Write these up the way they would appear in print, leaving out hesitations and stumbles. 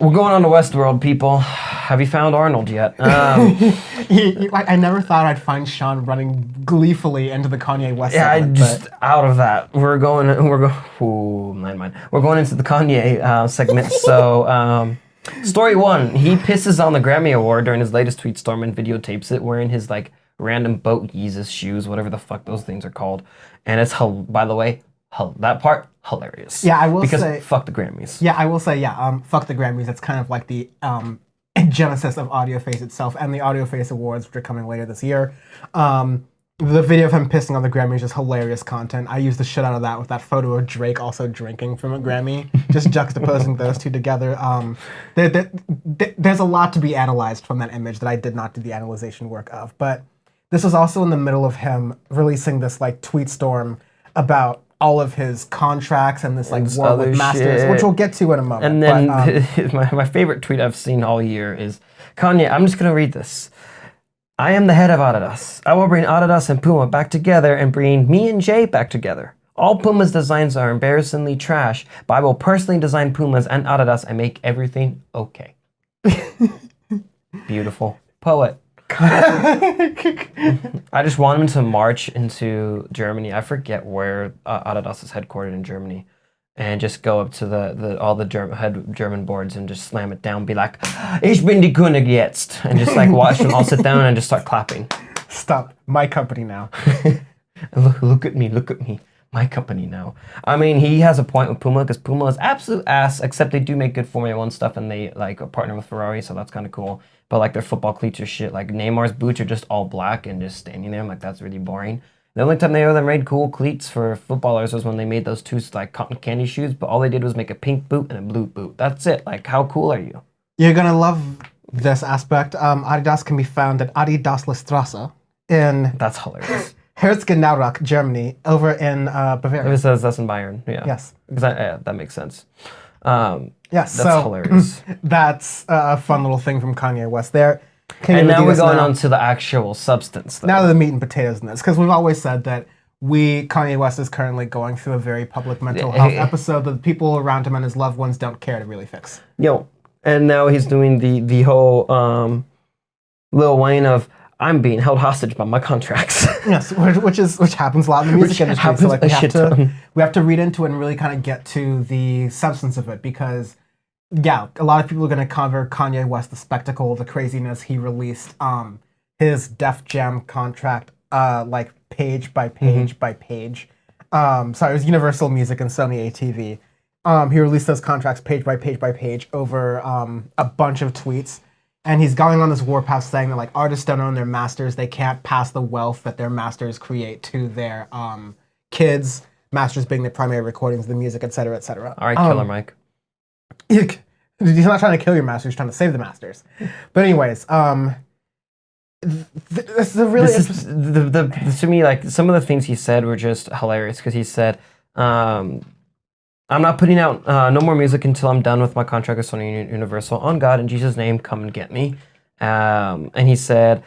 We're going on to Westworld, people. Have you found Arnold yet? I never thought I'd find Sean running gleefully into the Kanye West Yeah, segment, just out of that. We're going. Ooh, mind. We're going into the Kanye segment. So, story one: he pisses on the Grammy Award during his latest tweet storm and videotapes it wearing his like random boat Yeezus shoes, whatever the fuck those things are called. And it's by the way, that part hilarious. Yeah, I will because say fuck the Grammys. Yeah, I will say, fuck the Grammys. That's kind of like the genesis of Audioface itself and the Audioface Awards, which are coming later this year. The video of him pissing on the Grammys is hilarious content. I used the shit out of that with that photo of Drake also drinking from a Grammy, just juxtaposing those two together. There's a lot to be analyzed from that image that I did not do the analyzation work of. But this was also in the middle of him releasing this like tweet storm about all of his contracts and this like war with masters, which we'll get to in a moment. And then my favorite tweet I've seen all year is Kanye. I'm just gonna read this. I am the head of Adidas. I will bring Adidas and Puma back together and bring me and Jay back together. All Puma's designs are embarrassingly trash, but I will personally design Pumas and Adidas and make everything okay. Beautiful poet. I just want him to march into Germany. I forget where Adidas is headquartered in Germany, and just go up to all the German boards and just slam it down. Be like, "Ich bin die König jetzt," and just like watch them all sit down and just start clapping. Stop, my company now. Look at me, my company now. I mean, he has a point with Puma because Puma is absolute ass. Except they do make good Formula One stuff, and they like partner with Ferrari, so that's kind of cool. But like their football cleats are shit. Like Neymar's boots are just all black and just standing there. I'm like, that's really boring. The only time they ever made cool cleats for footballers was when they made those two like cotton candy shoes. But all they did was make a pink boot and a blue boot. That's it. Like, how cool are you? You're gonna love this aspect. Adidas can be found at Adidasstrasse in That's hilarious. Herzogenaurach, Germany, over in Bavaria. It says that's in Bayern. Yeah. Yes. Because that makes sense. Yes, that's hilarious. That's a fun little thing from Kanye West there. And now we're going on to the actual substance. Though. Now to the meat and potatoes in this, because we've always said that Kanye West is currently going through a very public mental health episode that the people around him and his loved ones don't care to really fix. Yo, and now he's doing the whole Lil Wayne of I'm being held hostage by my contracts. Yes, which happens a lot in the music industry. So like we have to read into it and really kind of get to the substance of it because. Yeah, a lot of people are going to cover Kanye West, the spectacle, the craziness. He released his Def Jam contract like page by page by page. Sorry, it was Universal Music and Sony ATV. He released those contracts page by page by page over a bunch of tweets. And he's going on this warpath saying that like artists don't own their masters. They can't pass the wealth that their masters create to their kids, masters being the primary recordings of the music, et cetera, et cetera. All right, Killer Mike. He's not trying to kill your masters, he's trying to save the masters. But anyways, this is a really to me, like, some of the things he said were just hilarious, because he said, I'm not putting out no more music until I'm done with my contract with Sony Universal. On God, in Jesus' name, come and get me. And he said,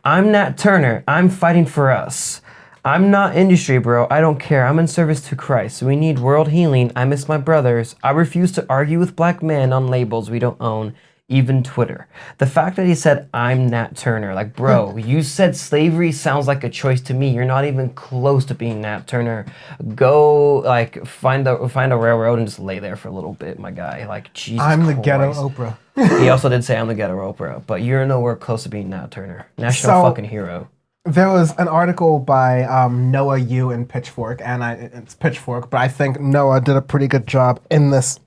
I'm Nat Turner, I'm fighting for us. I'm not industry, bro. I don't care. I'm in service to Christ. We need world healing. I miss my brothers. I refuse to argue with black men on labels we don't own, even Twitter. The fact that he said, I'm Nat Turner, like, bro, you said slavery sounds like a choice to me. You're not even close to being Nat Turner. Go, like, find a railroad and just lay there for a little bit, my guy. Like, Jesus I'm Christ. the ghetto Oprah. He also did say, I'm the ghetto Oprah, but you're nowhere close to being Nat Turner. National fucking hero. There was an article by Noah Yu in Pitchfork, and it's Pitchfork, but I think Noah did a pretty good job in this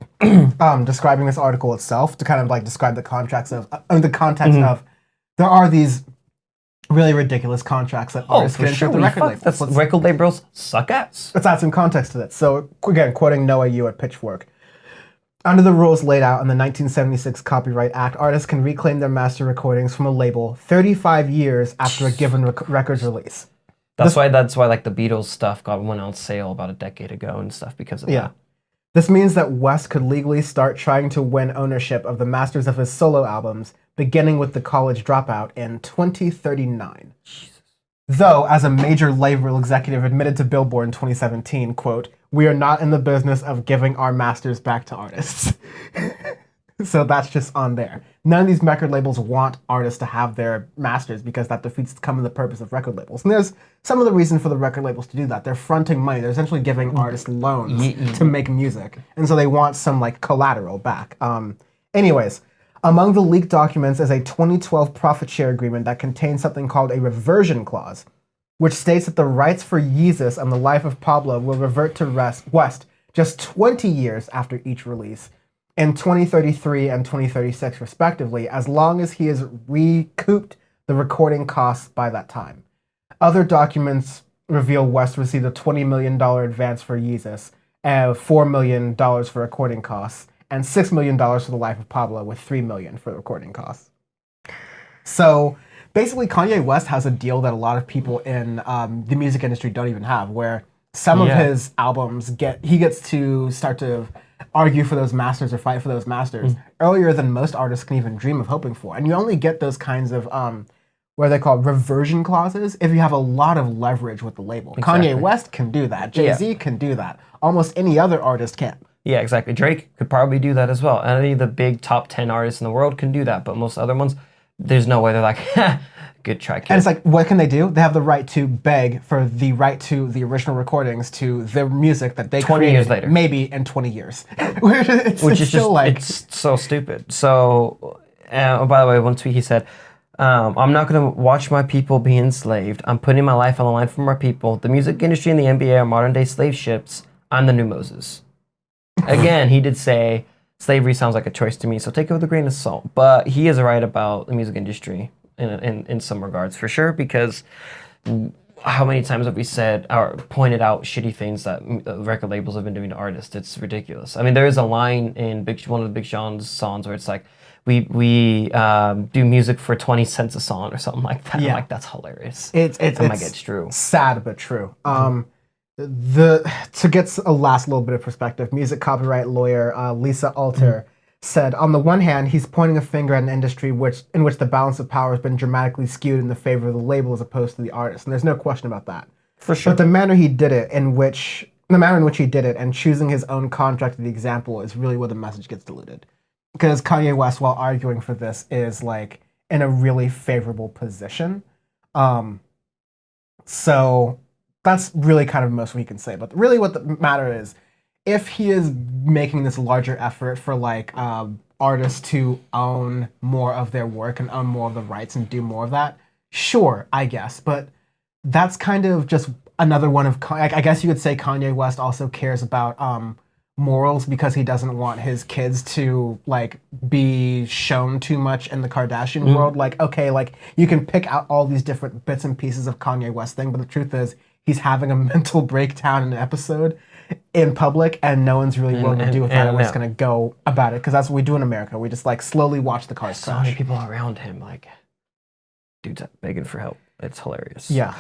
describing this article itself to kind of like describe the contracts of the context of there are these really ridiculous contracts that artists get into the record labels. Record labels suck ass. Let's add some context to that. So again, quoting Noah Yu at Pitchfork. Under the rules laid out in the 1976 Copyright Act, artists can reclaim their master recordings from a label 35 years after a given record's release. That's why like the Beatles stuff went on sale about a decade ago and stuff because of that. This means that West could legally start trying to win ownership of the masters of his solo albums, beginning with The College Dropout in 2039. Jesus. Though, as a major label executive admitted to Billboard in 2017, quote, "We are not in the business of giving our masters back to artists." So that's just on there. None of these record labels want artists to have their masters because that defeats the purpose of record labels. And there's some of the reason for the record labels to do that. They're fronting money. They're essentially giving artists loans to make music. And so they want some like collateral back. Anyways, among the leaked documents is a 2012 profit share agreement that contains something called a reversion clause, which states that the rights for Yeezus and the life of Pablo will revert to West just 20 years after each release, in 2033 and 2036 respectively, as long as he has recouped the recording costs by that time. Other documents reveal West received a $20 million advance for Yeezus, $4 million for recording costs, and $6 million for the life of Pablo, with $3 million for recording costs. So basically, Kanye West has a deal that a lot of people in the music industry don't even have, where some of his albums he gets to start to argue for those masters or fight for those masters earlier than most artists can even dream of hoping for. And you only get those kinds of what are they called, reversion clauses, if you have a lot of leverage with the label. Exactly. Kanye West can do that. Jay-Z can do that. Almost any other artist can. Yeah, exactly. Drake could probably do that as well. Any of the big top 10 artists in the world can do that, but most other ones, there's no way. They're like, good try, kid. And it's like, what can they do? They have the right to beg for the right to the original recordings to their music that they 20 years later. Maybe in 20 years. Which is just, like, it's so stupid. So, by the way, one tweet he said, I'm not going to watch my people be enslaved. I'm putting my life on the line for my people. The music industry and the NBA are modern day slave ships. I'm the new Moses. Again, he did say, slavery sounds like a choice to me, so take it with a grain of salt. But he is right about the music industry in some regards, for sure, because how many times have we said or pointed out shitty things that record labels have been doing to artists? It's ridiculous. I mean, there is a line in one of the Big Sean's songs where it's like, we do music for 20 cents a song or something like that. Yeah. I'm like, that's hilarious. It's true. Sad but true. To get a last little bit of perspective, music copyright lawyer Lisa Alter said, on the one hand, he's pointing a finger at an industry in which the balance of power has been dramatically skewed in the favor of the label as opposed to the artist, and there's no question about that. For sure. But the manner in which he did it and choosing his own contract as the example is really where the message gets diluted. Because Kanye West, while arguing for this, is like in a really favorable position. So that's really kind of most we can say. But really what the matter is, if he is making this larger effort for like artists to own more of their work and own more of the rights and do more of that, sure, I guess. But that's kind of just another one of, I guess you could say Kanye West also cares about morals because he doesn't want his kids to like be shown too much in the Kardashian world. Like, okay, like you can pick out all these different bits and pieces of Kanye West thing, but the truth is he's having a mental breakdown in an episode in public and no one's really willing to do with that and we're just gonna go about it because that's what we do in America. We just like slowly watch the cars crash. So many people around him, like, dude's begging for help. It's hilarious. Yeah.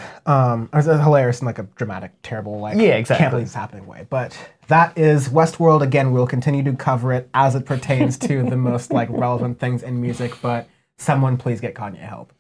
It's hilarious in like a dramatic, terrible, like, yeah, exactly. Can't believe it's happening way. But that is Westworld. Again, we'll continue to cover it as it pertains to the most like relevant things in music, but someone please get Kanye help.